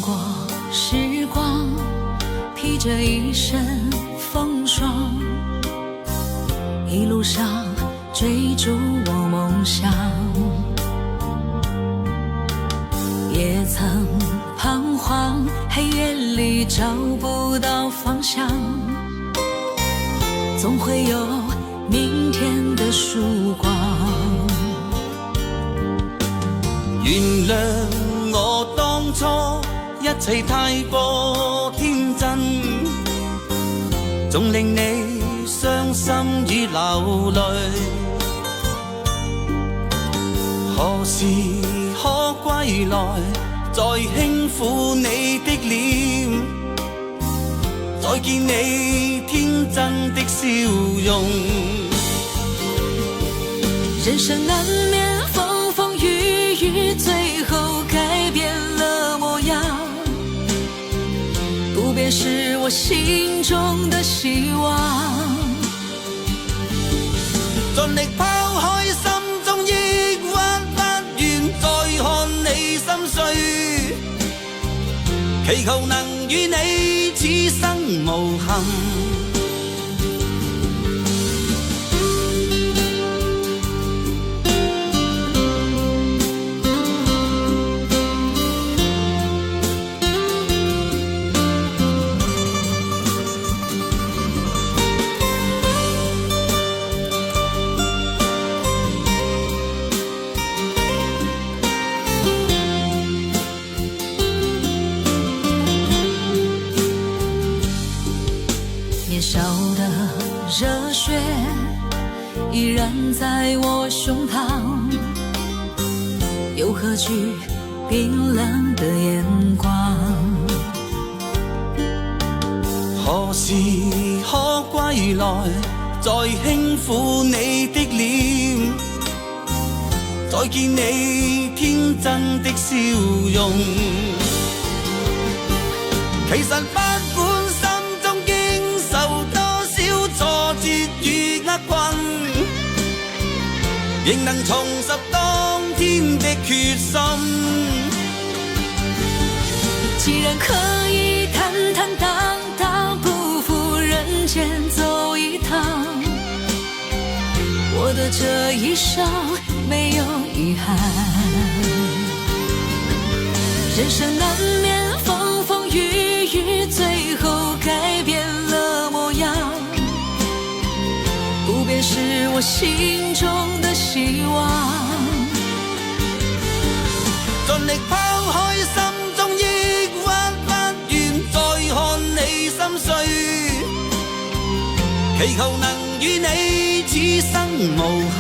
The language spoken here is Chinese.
过时光，披着一身风霜，一路上追逐我梦想，也曾彷徨，黑夜里找不到方向，总会有明天的曙光。原諒我當初一切太過天真，總令你傷心與流淚。何時可歸來，再輕撫你的臉，再見你天真的笑容。人生難免風風雨雨，最後改變了模樣，不變是我心中的希望。盡力拋開心中抑鬱，不願再看你心碎，祈求能與你此生無憾。年少的熱血依然在我胸膛，又何懼冰冷的眼光。何時可歸來，再輕撫你的臉，再見你天真的笑容。其實不管心中經受多少挫折與厄困，仍能重拾當天的決心。既然可以坦坦蕩蕩，不負人間走一趟，我的這一生沒有遺憾。人生難免風風雨雨，最後改變了模樣，不變是我心中的希望。盡力拋開心中抑鬱，不願再看你心碎，祈求能與你此生無憾。